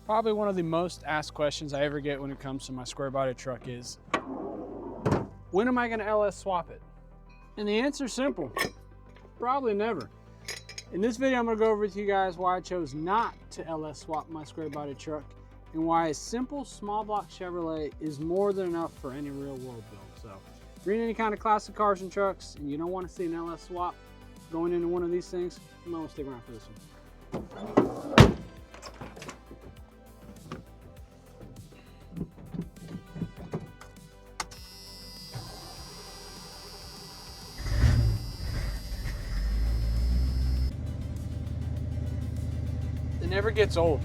Probably one of the most asked questions I ever get when it comes to my square body truck is, when am I gonna LS swap it? And the answer is simple, probably never. In this video, I'm gonna go over with you guys why I chose not to LS swap my square body truck and why a simple small block Chevrolet is more than enough for any real world build. So if you're in any kind of classic cars and trucks and you don't wanna see an LS swap going into one of these things, you might wanna stick around for this one. It never gets old.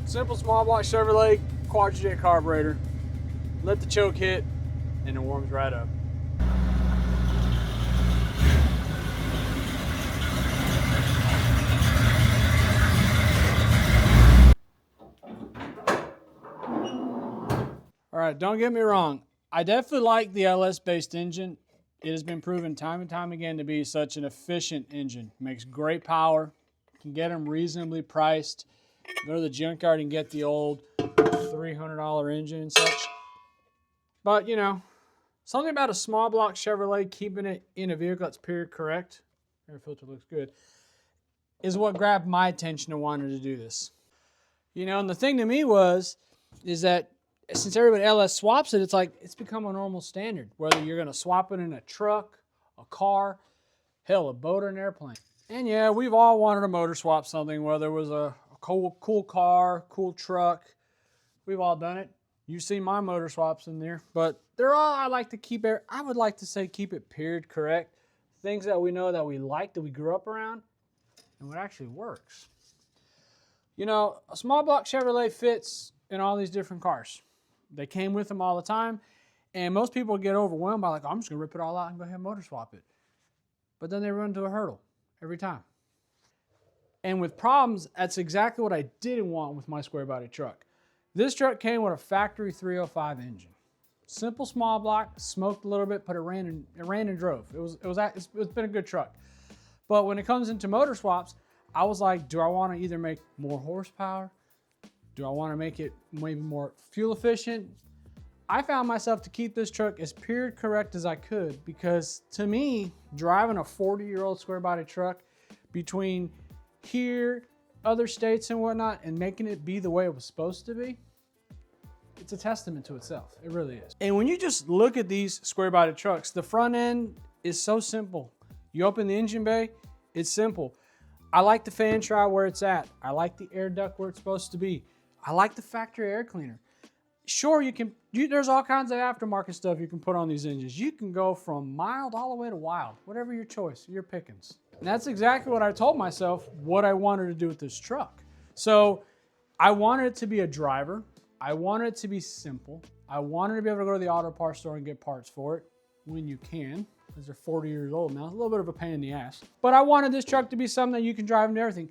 Simple small block Chevrolet quadra-jet carburetor. Let the choke hit and it warms right up. All right, don't get me wrong. I definitely like the LS based engine. It has been proven time and time again to be such an efficient engine. Makes great power. Can get them reasonably priced. Go to the junkyard and get the old $300 engine and such. But you know, something about a small block Chevrolet keeping it in a vehicle that's period correct, air filter looks good, is what grabbed my attention and wanted to do this. You know, and the thing to me is that since everybody LS swaps it, it's like it's become a normal standard. Whether you're gonna swap it in a truck, a car, hell, a boat or an airplane. And yeah, we've all wanted to motor swap something, whether it was a cool car, cool truck. We've all done it. You've seen my motor swaps in there, but they're all, I like to keep it, I would like to say keep it period correct. Things that we know that we like, that we grew up around, and what actually works. You know, a small block Chevrolet fits in all these different cars. They came with them all the time, and most people get overwhelmed by like, oh, I'm just gonna rip it all out and go ahead and motor swap it. But then they run into a hurdle every time. And with problems, that's exactly what I didn't want with my square body truck. This truck came with a factory 305 engine. Simple small block, smoked a little bit, but it ran and drove. It's been a good truck. But when it comes into motor swaps, I was like, do I want to either make more horsepower? Do I want to make it maybe more fuel efficient? I found myself to keep this truck as period correct as I could, because to me, driving a 40-year-old square body truck between here, other states and whatnot, and making it be the way it was supposed to be, it's a testament to itself. It really is. And when you just look at these square body trucks, the front end is so simple. You open the engine bay, it's simple. I like the fan shroud where it's at. I like the air duct where it's supposed to be. I like the factory air cleaner. Sure, there's all kinds of aftermarket stuff you can put on these engines. You can go from mild all the way to wild, whatever your choice, your pickings. And that's exactly what I told myself what I wanted to do with this truck. So I wanted it to be a driver. I wanted it to be simple. I wanted to be able to go to the auto parts store and get parts for it when you can, because they're 40 years old now. It's a little bit of a pain in the ass. But I wanted this truck to be something that you can drive into everything.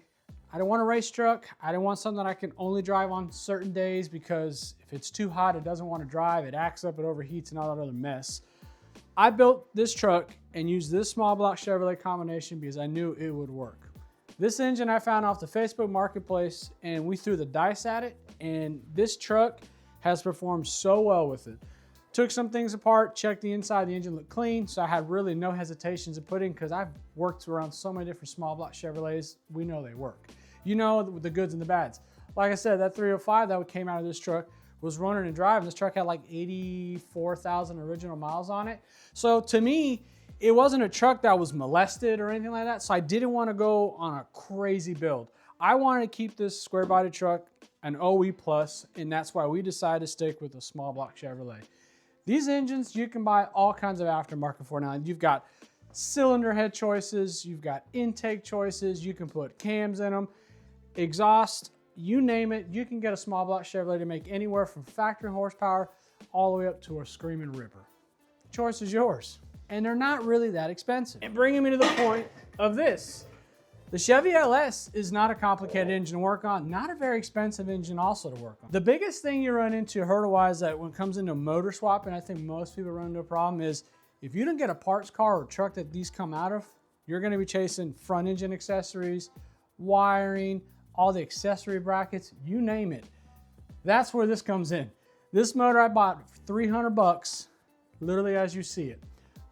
I don't want a race truck. I don't want something that I can only drive on certain days, because if it's too hot, it doesn't want to drive, it acts up, it overheats, and all that other mess. I built this truck and used this small block Chevrolet combination because I knew it would work. This engine I found off the Facebook Marketplace, and we threw the dice at it, and this truck has performed so well with it. Took some things apart, checked the inside, the engine looked clean, so I had really no hesitations to put in, because I've worked around so many different small block Chevrolets, we know they work. You know the goods and the bads. Like I said, that 305 that came out of this truck was running and driving. This truck had like 84,000 original miles on it. So to me, it wasn't a truck that was molested or anything like that, so I didn't want to go on a crazy build. I wanted to keep this square body truck an OE plus, and that's why we decided to stick with a small block Chevrolet. These engines you can buy all kinds of aftermarket for now. You've got cylinder head choices, you've got intake choices, you can put cams in them, exhaust, you name it, you can get a small block Chevrolet to make anywhere from factory horsepower all the way up to a screaming ripper. The choice is yours. And they're not really that expensive. And bringing me to the point of this, the Chevy LS is not a complicated engine to work on, not a very expensive engine also to work on. The biggest thing you run into hurdle-wise that when it comes into motor swap, and I think most people run into a problem, is if you don't get a parts car or truck that these come out of, you're gonna be chasing front engine accessories, wiring, all the accessory brackets, you name it. That's where this comes in. This motor I bought for 300 bucks, literally as you see it.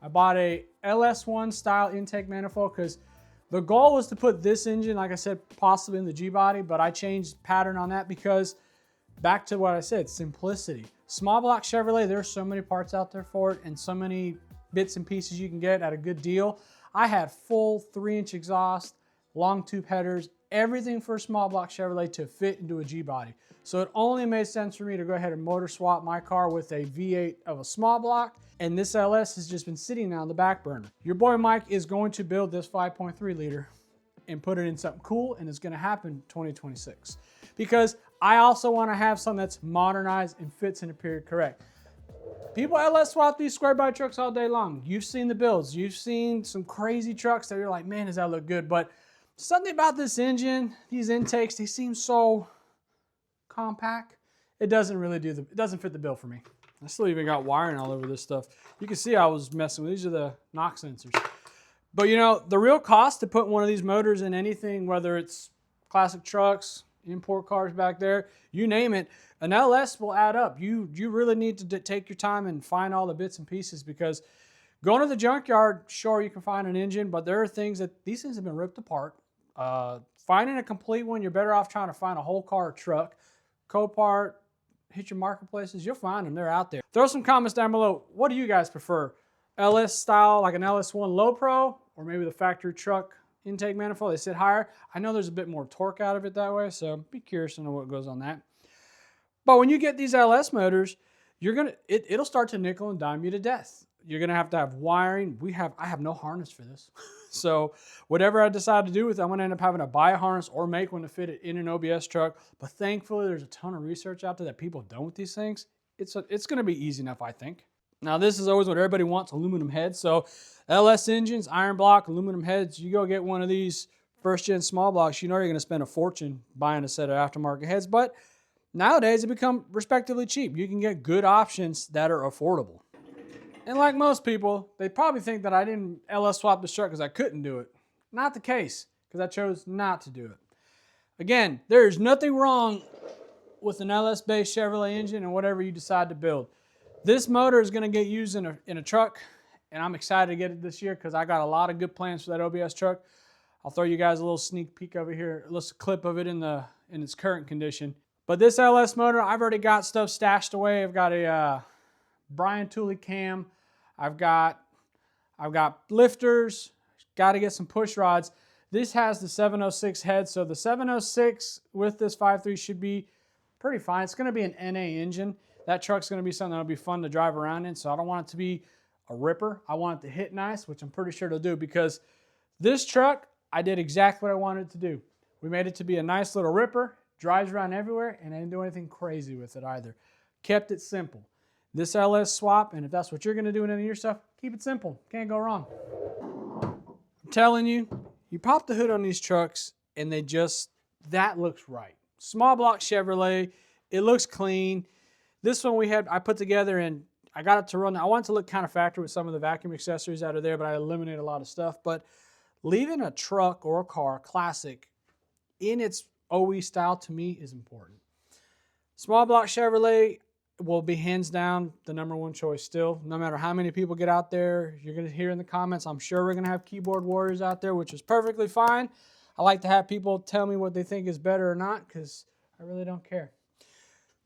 I bought a LS1 style intake manifold because the goal was to put this engine, like I said, possibly in the G-body, but I changed pattern on that because back to what I said, simplicity. Small block Chevrolet, there's so many parts out there for it and so many bits and pieces you can get at a good deal. I had full 3-inch exhaust, long tube headers, everything for a small block Chevrolet to fit into a G-body. So it only made sense for me to go ahead and motor swap my car with a V8 of a small block, and this LS has just been sitting now on the back burner. Your boy Mike is going to build this 5.3 liter and put it in something cool, and it's gonna happen 2026. Because I also wanna have something that's modernized and fits in a period correct. People LS swap these Squarebody trucks all day long. You've seen the builds. You've seen some crazy trucks that you're like, man, does that look good? But something about this engine, these intakes, they seem so compact. It doesn't really it doesn't fit the bill for me. I still even got wiring all over this stuff. You can see I was messing with, these are the knock sensors. But you know, the real cost to put one of these motors in anything, whether it's classic trucks, import cars back there, you name it, an LS will add up. You really need to take your time and find all the bits and pieces, because going to the junkyard, sure, you can find an engine, but there are things that these things have been ripped apart. Finding a complete one, you're better off trying to find a whole car or truck. Copart, hit your marketplaces, you'll find them, they're out there. Throw some comments down below. What do you guys prefer? LS style, like an LS1 Low Pro, or maybe the factory truck intake manifold, they sit higher. I know there's a bit more torque out of it that way, so be curious to know what goes on that. But when you get these LS motors, it'll start to nickel and dime you to death. You're gonna have to have wiring. I have no harness for this. So whatever I decide to do with it, I'm gonna end up having to buy a harness or make one to fit it in an OBS truck. But thankfully, there's a ton of research out there that people have done with these things. It's gonna be easy enough, I think. Now this is always what everybody wants, aluminum heads. So LS engines, iron block, aluminum heads, you go get one of these first gen small blocks, you know you're gonna spend a fortune buying a set of aftermarket heads, but nowadays they become respectively cheap. You can get good options that are affordable. And like most people, they probably think that I didn't LS swap this truck because I couldn't do it. Not the case, because I chose not to do it. Again, there's nothing wrong with an LS-based Chevrolet engine and whatever you decide to build. This motor is going to get used in a truck, and I'm excited to get it this year because I got a lot of good plans for that OBS truck. I'll throw you guys a little sneak peek over here, a little clip of it in its current condition. But this LS motor, I've already got stuff stashed away. I've got a Brian Tooley cam. I've got lifters. Got to get some push rods. This has the 706 head, so the 706 with this 5.3 should be pretty fine. It's going to be an NA engine. That truck's going to be something that'll be fun to drive around in, so I don't want it to be a ripper. I want it to hit nice, which I'm pretty sure it'll do, because this truck, I did exactly what I wanted it to do. We made it to be a nice little ripper, drives around everywhere, and I didn't do anything crazy with it either. Kept it simple. This LS swap, and if that's what you're going to do in any of your stuff, keep it simple. Can't go wrong. I'm telling you, you pop the hood on these trucks, and that looks right. Small block Chevrolet, it looks clean. This one I put together, and I got it to run. I want it to look kind of factory with some of the vacuum accessories out of there, but I eliminated a lot of stuff. But leaving a truck or a car classic in its OE style, to me, is important. Small block Chevrolet will be hands down the #1 choice still. No matter how many people get out there, you're going to hear in the comments, I'm sure we're going to have keyboard warriors out there, which is perfectly fine. I like to have people tell me what they think is better or not, because I really don't care.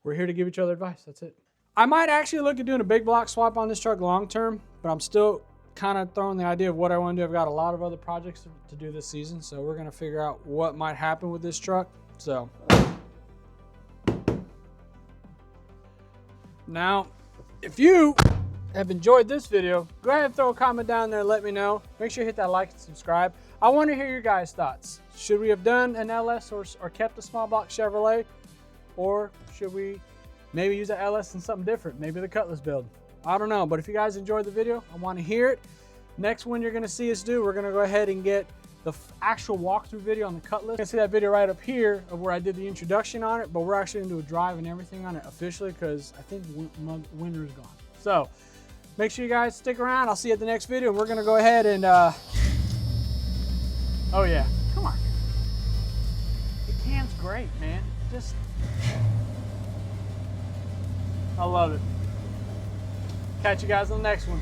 We're here to give each other advice. That's it. I might actually look at doing a big block swap on this truck long term, but I'm still kind of throwing the idea of what I want to do. I've got a lot of other projects to do this season, so we're going to figure out what might happen with this truck. So now, if you have enjoyed this video, go ahead and throw a comment down there and let me know. Make sure you hit that like and subscribe. I want to hear your guys' thoughts. Should we have done an LS or kept a small block Chevrolet? Or should we maybe use an LS in something different? Maybe the Cutlass build. I don't know, but if you guys enjoyed the video, I want to hear it. Next one you're going to see us do, we're going to go ahead and get the actual walkthrough video on the Cutlass. You can see that video right up here of where I did the introduction on it, but we're actually going to do a drive and everything on it officially because I think winter is gone. So make sure you guys stick around. I'll see you at the next video. We're going to go ahead and, oh yeah, come on. The cam's great, man. Just, I love it. Catch you guys on the next one.